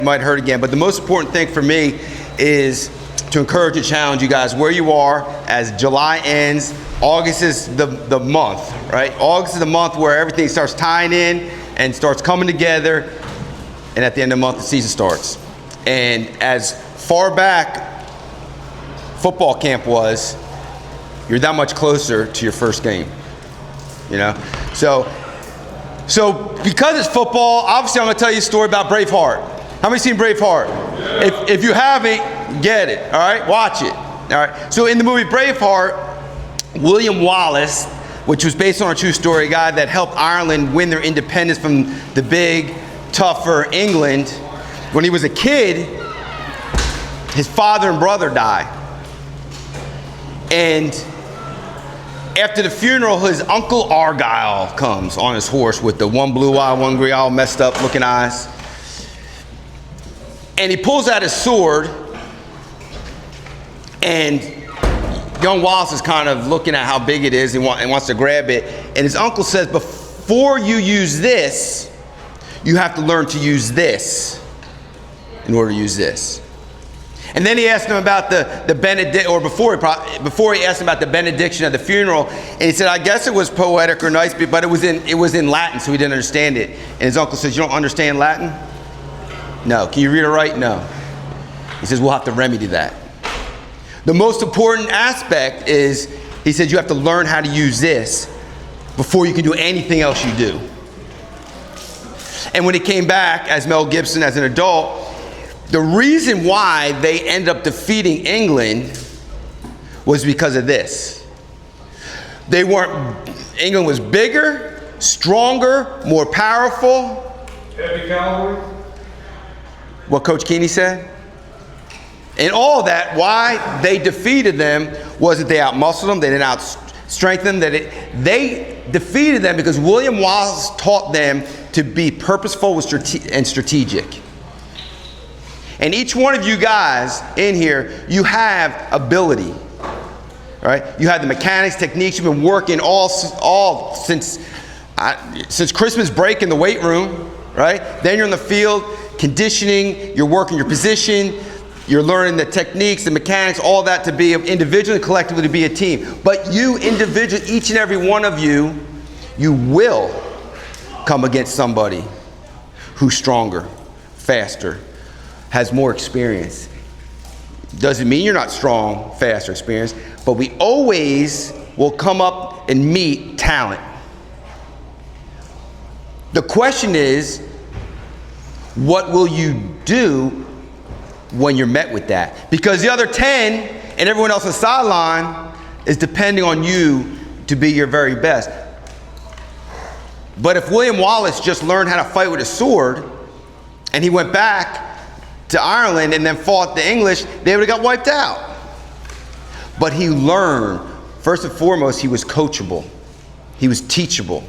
Might hurt again, but the most important thing for me is to encourage and challenge you guys where you are as July ends. August is the month, right? August is the month where everything starts tying in and starts coming together, and at the end of the month the season starts. And as far back football camp was, you're that much closer to your first game, you know? So because it's football, obviously I'm gonna tell you a story about Braveheart. How many seen Braveheart? Yeah. If you haven't, get it, all right? Watch it, all right? So in the movie Braveheart, William Wallace, which was based on a true story, a guy that helped Ireland win their independence from the big, tougher England, when he was a kid, his father and brother died. And after the funeral, his uncle Argyle comes on his horse with the one blue eye, one green eye, all messed up looking eyes. And he pulls out his sword, and young Wallace is kind of looking at how big it is and wants to grab it. And his uncle says, before you use this, you have to learn to use this in order to use this. And then he asked him about the benediction, or before he asked him about the benediction of the funeral, and he said, I guess it was poetic or nice, but it was in Latin, so he didn't understand it. And his uncle says, you don't understand Latin? No. Can you read or write? No. He says, we'll have to remedy that. The most important aspect is, he said, you have to learn how to use this before you can do anything else you do. And when he came back as Mel Gibson as an adult, the reason why they ended up defeating England was because of this. England was bigger, stronger, more powerful. Heavy cavalry. What Coach Keeney said. And all that, why they defeated them wasn't they outmuscled them, they didn't out-strengthen them, they defeated them because William Wallace taught them to be purposeful and strategic. And each one of you guys in here, you have ability, right? You have the mechanics, techniques, you've been working all since Christmas break in the weight room, right? Then you're in the field, conditioning, you're working your position, you're learning the techniques, the mechanics, all that to be individually and collectively to be a team. But you individually, each and every one of you, you will come against somebody who's stronger, faster, has more experience. Doesn't mean you're not strong, fast, or experienced, but we always will come up and meet talent. The question is, what will you do when you're met with that? Because the other 10 and everyone else on the sideline is depending on you to be your very best. But if William Wallace just learned how to fight with a sword and he went back to Ireland and then fought the English, they would have got wiped out. But he learned, first and foremost, he was coachable. He was teachable.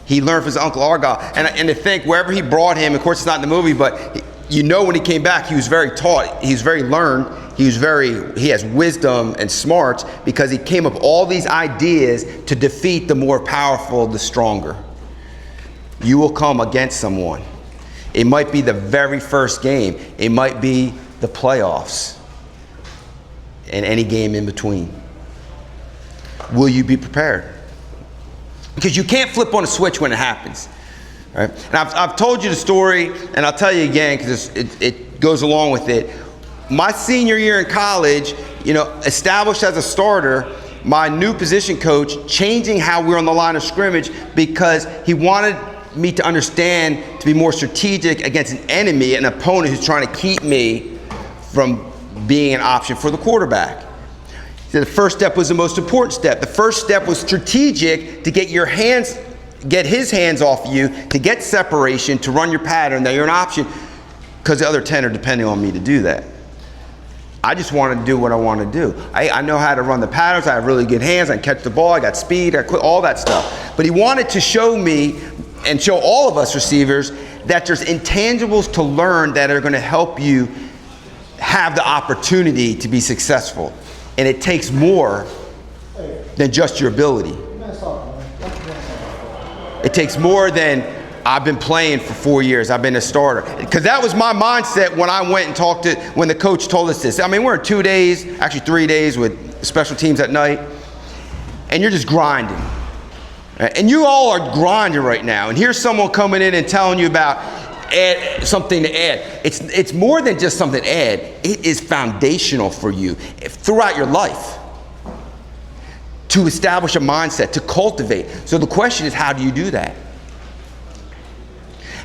He learned from his uncle Argyle. And to think, wherever he brought him, of course it's not in the movie, but you know when he came back, he was very taught, he was very learned, he has wisdom and smarts because he came up with all these ideas to defeat the more powerful, the stronger. You will come against someone. It might be the very first game. It might be the playoffs and any game in between. Will you be prepared? Because you can't flip on a switch when it happens. Right? And I've told you the story, and I'll tell you again because it goes along with it. My senior year in college, established as a starter, my new position coach changing how we were on the line of scrimmage because he wanted me to understand to be more strategic against an enemy, an opponent who's trying to keep me from being an option for the quarterback. So the first step was the most important step. The first step was strategic to get his hands off you, to get separation, to run your pattern, that you're an option, because the other 10 are depending on me to do that. I just want to do what I want to do. I know how to run the patterns, I have really good hands, I can catch the ball, I got speed, all that stuff. But he wanted to show me and show all of us receivers that there's intangibles to learn that are going to help you have the opportunity to be successful. And it takes more than just your ability. It takes more than I've been playing for 4 years. I've been a starter. Because that was my mindset when I went and talked to, when the coach told us this. I mean, we're in 2 days, actually 3 days with special teams at night, and you're just grinding. Right? And you all are grinding right now. And here's someone coming in and telling you about something to add. It's more than just something to add. It is foundational for you throughout your life to establish a mindset, to cultivate. So the question is, how do you do that?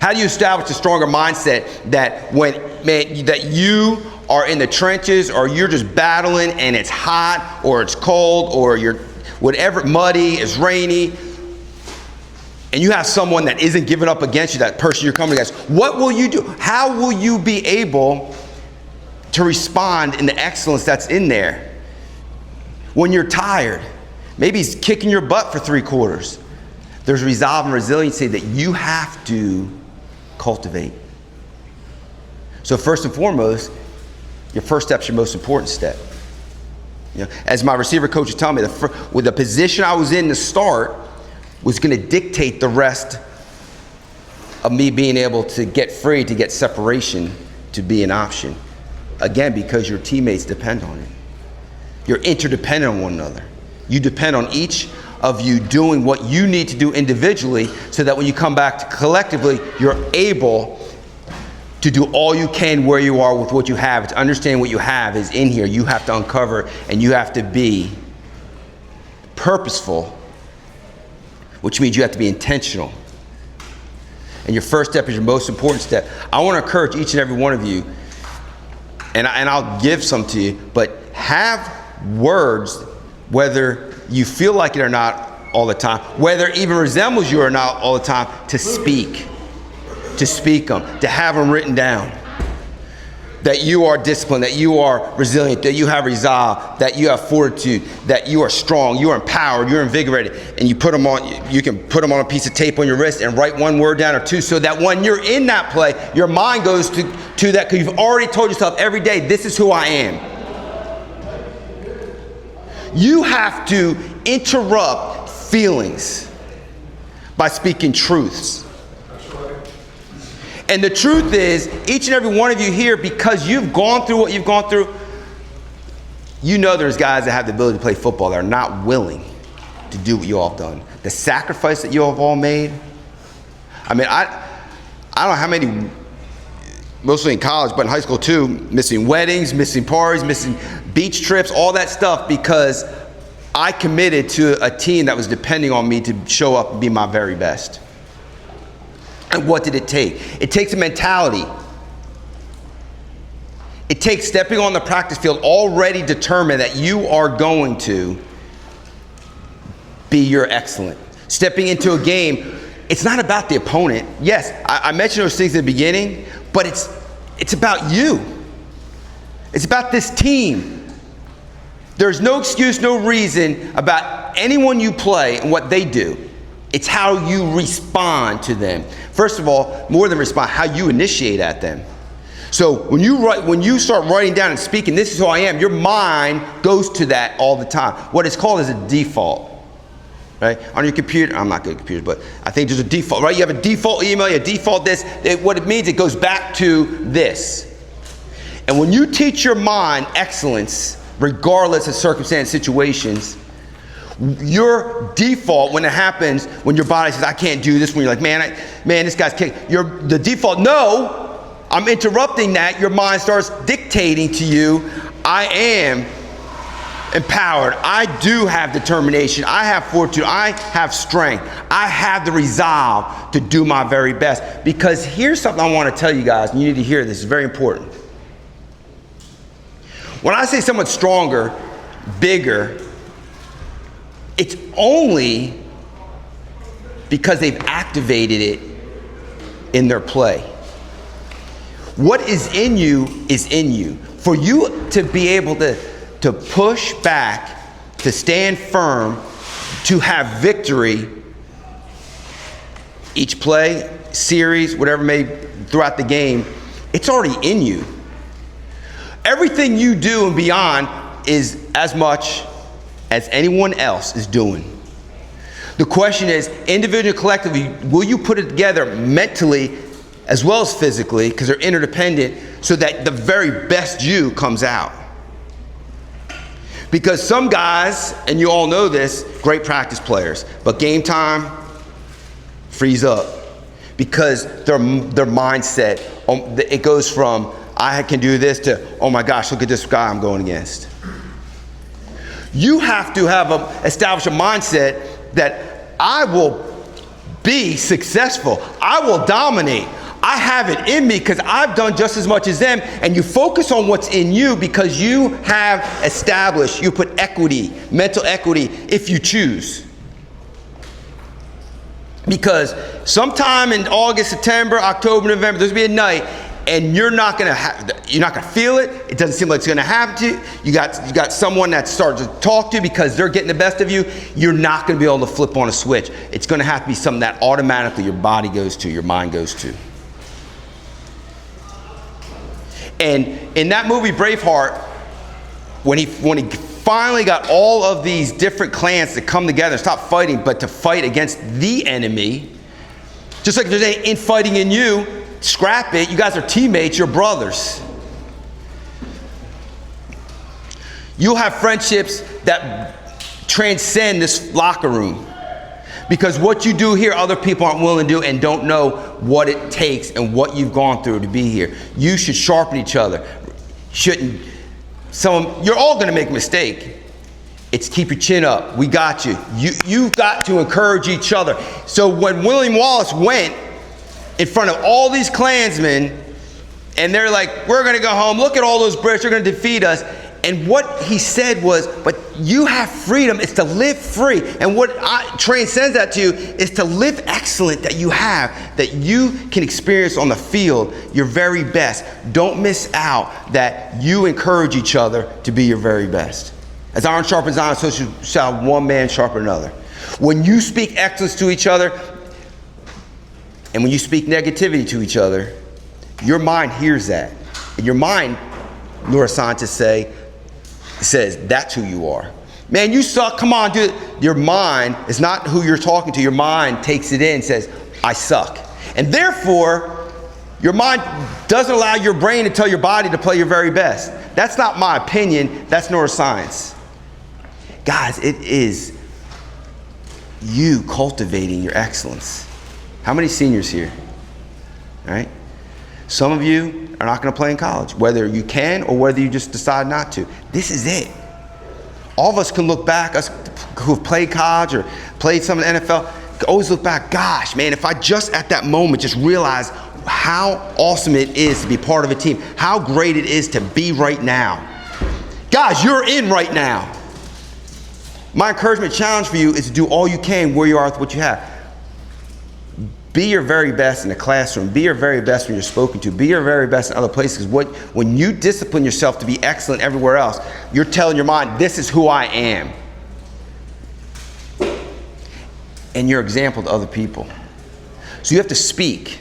How do you establish a stronger mindset that that you are in the trenches, or you're just battling and it's hot or it's cold or you're whatever, muddy, it's rainy, and you have someone that isn't giving up against you, that person you're coming against? What will you do? How will you be able to respond in the excellence that's in there when you're tired? Maybe he's kicking your butt for 3 quarters. There's resolve and resiliency that you have to cultivate. So first and foremost, your first step's your most important step. You know, as my receiver coach was telling me, with the position I was in to start was going to dictate the rest of me being able to get free, to get separation, to be an option. Again, because your teammates depend on it. You're interdependent on one another. You depend on each of you doing what you need to do individually, so that when you come back to collectively, you're able to do all you can where you are with what you have. To understand what you have is in here. You have to uncover, and you have to be purposeful, which means you have to be intentional. And your first step is your most important step. I want to encourage each and every one of you, and I'll give some to you, but have words, whether you feel like it or not all the time, whether it even resembles you or not all the time, to speak them, to have them written down. That you are disciplined, that you are resilient, that you have resolve, that you have fortitude, that you are strong, you are empowered, you're invigorated, and you put them on. You can put them on a piece of tape on your wrist and write 1 word down or 2, so that when you're in that play, your mind goes to that, because you've already told yourself every day, this is who I am. You have to interrupt feelings by speaking truths. And the truth is, each and every one of you here, because you've gone through what you've gone through, you know there's guys that have the ability to play football that are not willing to do what you all have done. The sacrifice that you all have all made. I mean, I don't know how many, mostly in college, but in high school too, missing weddings, missing parties, missing beach trips, all that stuff, because I committed to a team that was depending on me to show up and be my very best. And what did it take? It takes a mentality. It takes stepping on the practice field already determined that you are going to be your excellent. Stepping into a game, it's not about the opponent. Yes, I mentioned those things in the beginning, but it's about you. It's about this team. There's no excuse, no reason about anyone you play and what they do. It's how you respond to them. First of all, more than respond, how you initiate at them. So when you start writing down and speaking, this is who I am, your mind goes to that all the time. What it's called is a default. Right? On your computer, I'm not good at computers, but I think there's a default, right? You have a default email, you default this. What it means, it goes back to this. And when you teach your mind excellence, regardless of circumstance, situations, your default, when it happens, when your body says, I can't do this, when you're like, man, this guy's kicking, the default, no, I'm interrupting that. Your mind starts dictating to you, I am empowered. I do have determination. I have fortitude. I have strength. I have the resolve to do my very best. Because here's something I want to tell you guys, and you need to hear this. It's very important. When I say someone's stronger, bigger, it's only because they've activated it in their play. What is in you is in you. For you to be able to push back, to stand firm, to have victory, each play, series, whatever may throughout the game, it's already in you. Everything you do and beyond is as much as anyone else is doing. The question is, individually and collectively, will you put it together mentally as well as physically, because they're interdependent, so that the very best you comes out? Because some guys, and you all know this, great practice players, but game time, freeze up. Because their mindset, it goes from, I can do this, to, oh my gosh, look at this guy I'm going against. You have to establish a mindset that I will be successful. I will dominate. I have it in me because I've done just as much as them. And you focus on what's in you because you have established, you put equity, mental equity, if you choose. Because sometime in August, September, October, November, there's gonna be a night, and you're not gonna feel it. It doesn't seem like it's gonna happen to you. You got someone that starts to talk to you because they're getting the best of you. You're not gonna be able to flip on a switch. It's gonna have to be something that automatically your body goes to, your mind goes to. And in that movie Braveheart, when he finally got all of these different clans to come together, stop fighting, but to fight against the enemy, just like if there's any infighting in you, scrap it. You guys are teammates, you're brothers. You'll have friendships that transcend this locker room. Because what you do here, other people aren't willing to do and don't know what it takes and what you've gone through to be here. You should sharpen each other. You're all going to make a mistake. It's keep your chin up. We got you. You've got to encourage each other. So when William Wallace went in front of all these Klansmen, and they're like, we're going to go home. Look at all those British. They're going to defeat us. And what he said was, but you have freedom. It's to live free. And what transcends that to you is to live excellent, that you have, that you can experience on the field your very best. Don't miss out that you encourage each other to be your very best. As iron sharpens iron, so shall one man sharpen another. When you speak excellence to each other, and when you speak negativity to each other, your mind hears that. And your mind, neuroscientists says that's who you are. Man, you suck, come on, dude. Your mind is not who you're talking to. Your mind takes it in and says, I suck. And therefore, your mind doesn't allow your brain to tell your body to play your very best. That's not my opinion, that's neuroscience. Guys, it is you cultivating your excellence. How many seniors here? All right? Some of you are not going to play in college, whether you can or whether you just decide not to. This is it. All of us can look back, us who've played college or played some in the NFL, can always look back, gosh, man, if I just at that moment just realize how awesome it is to be part of a team, how great it is to be right now. Guys, you're in right now. My encouragement challenge for you is to do all you can where you are with what you have. Be your very best in the classroom. Be your very best when you're spoken to. Be your very best in other places. When you discipline yourself to be excellent everywhere else, you're telling your mind, this is who I am. And you're an example to other people. So you have to speak.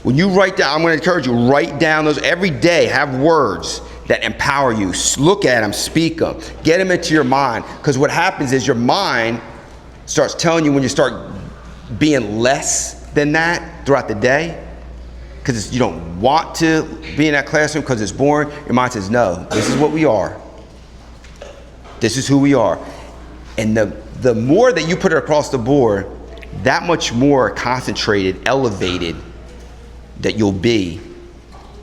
When you write down, I'm going to encourage you, write down those every day. Have words that empower you. Look at them, speak them. Get them into your mind. Because what happens is your mind starts telling you when you start being less than that throughout the day, because you don't want to be in that classroom because it's boring, your mind says, no, this is what we are. This is who we are. And the more that you put it across the board, that much more concentrated, elevated that you'll be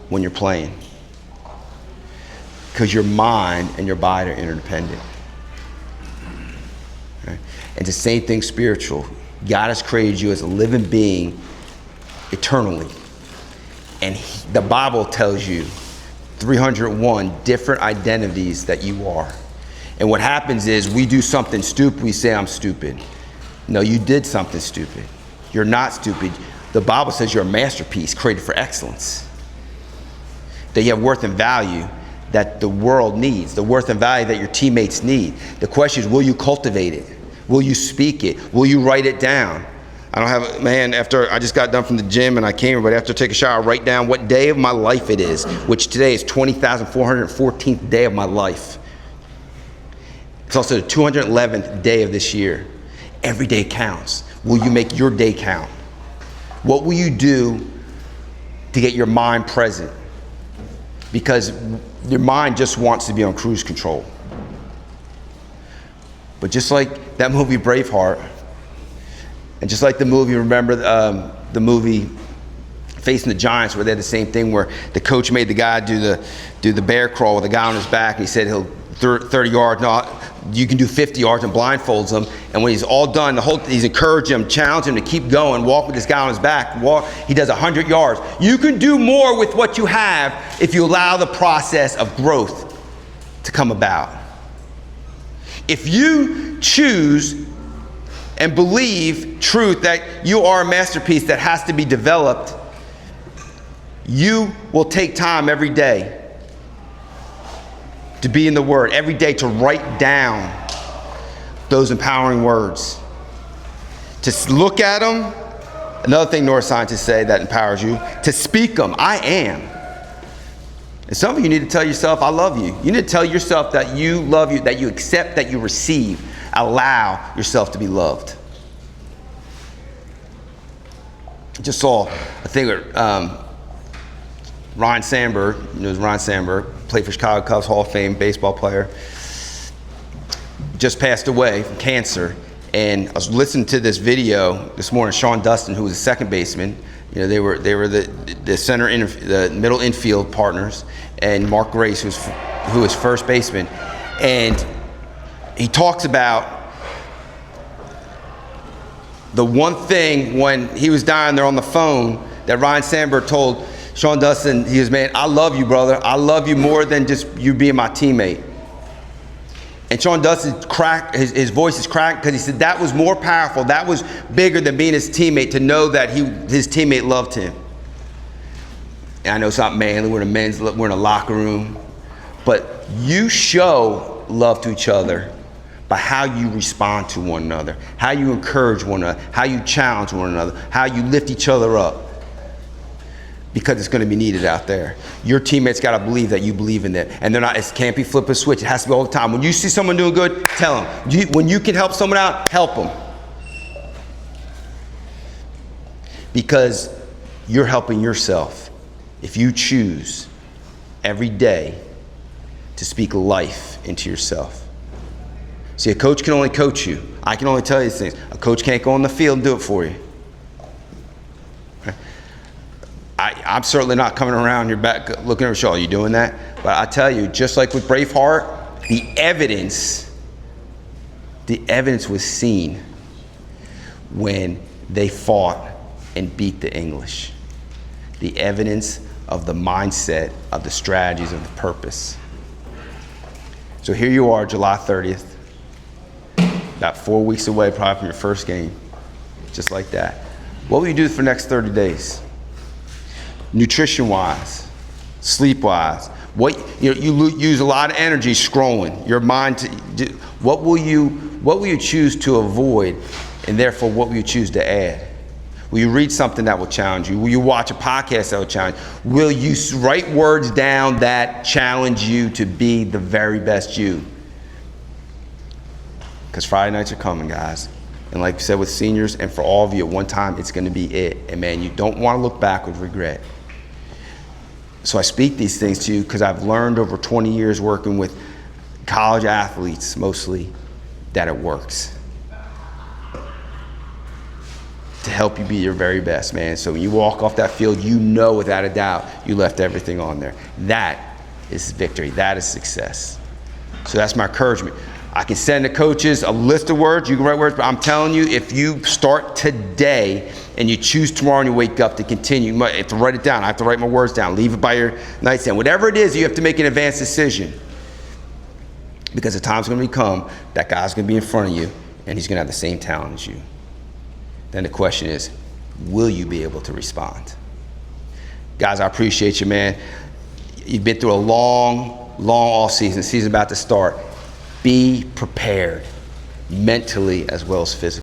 when you're playing. Because your mind and your body are interdependent. Right? And the same thing spiritual. God has created you as a living being eternally. And the Bible tells you 301 different identities that you are. And what happens is we do something stupid, we say, I'm stupid. No, you did something stupid. You're not stupid. The Bible says you're a masterpiece created for excellence. That you have worth and value that the world needs, the worth and value that your teammates need. The question is, will you cultivate it? Will you speak it? Will you write it down? I don't have, man, after I just got done from the gym and I came, but after I take a shower, I write down what day of my life it is, which today is 20,414th day of my life. It's also the 211th day of this year. Every day counts. Will you make your day count? What will you do to get your mind present? Because your mind just wants to be on cruise control. But just like that movie Braveheart, and just like the movie, remember the movie Facing the Giants, where they had the same thing, where the coach made the guy do the bear crawl with the guy on his back, and he said he'll 30 yards, no, you can do 50 yards, and blindfolds him. And when he's all done, he's encouraging him, challenging him to keep going, walk with this guy on his back. He does 100 yards. You can do more with what you have if you allow the process of growth to come about. If you choose and believe truth that you are a masterpiece that has to be developed, you will take time every day to be in the Word, every day to write down those empowering words, to look at them. Another thing neuroscientists say that empowers you, to speak them. I am. And some of you need to tell yourself, I love you. You need to tell yourself that you love you, that you accept, that you receive. Allow yourself to be loved. I just saw a thing where Ryne Sandberg, Ryne Sandberg, played for Chicago Cubs, Hall of Fame baseball player, just passed away from cancer. And I was listening to this video this morning. Sean Dustin, who was a second baseman, they were the center, the middle infield partners, and Mark Grace, who was first baseman. And he talks about the one thing when he was dying there on the phone that Ryne Sandberg told Sean Dustin, he was, man, I love you, brother. I love you more than just you being my teammate. And Sean Dustin cracked, his voice is cracked, because he said that was more powerful. That was bigger than being his teammate, to know that his teammate loved him. And I know it's not manly, we're in a locker room. But you show love to each other by how you respond to one another, how you encourage one another, how you challenge one another, how you lift each other up. Because it's going to be needed out there. Your teammates got to believe that you believe in them. And it can't be flip a switch. It has to be all the time. When you see someone doing good, tell them. When you can help someone out, help them. Because you're helping yourself if you choose every day to speak life into yourself. See, a coach can only coach you. I can only tell you these things. A coach can't go on the field and do it for you. I'm certainly not coming around your back looking over your shoulder. Are you doing that? But I tell you, just like with Braveheart, the evidence was seen when they fought and beat the English. The evidence of the mindset, of the strategies, of the purpose. So here you are, July 30th, about 4 weeks away probably from your first game, just like that. What will you do for the next 30 days? Nutrition-wise, sleep-wise, you use a lot of energy scrolling. Your mind, what will you choose to avoid, and therefore what will you choose to add? Will you read something that will challenge you? Will you watch a podcast that will challenge you? Will you write words down that challenge you to be the very best you? Because Friday nights are coming, guys. And like you said with seniors, and for all of you at one time, it's going to be it. And man, you don't want to look back with regret. So I speak these things to you because I've learned over 20 years working with college athletes mostly that it works. To help you be your very best, man. So when you walk off that field, you know without a doubt you left everything on there. That is victory. That is success. So that's my encouragement. I can send the coaches a list of words, you can write words, but I'm telling you, if you start today and you choose tomorrow and you wake up to continue, you have to write it down. I have to write my words down. Leave it by your nightstand. Whatever it is, you have to make an advanced decision. Because the time's going to come, that guy's going to be in front of you, and he's going to have the same talent as you. Then the question is, will you be able to respond? Guys, I appreciate you, man. You've been through a long off season. Season's about to start. Be prepared mentally as well as physically.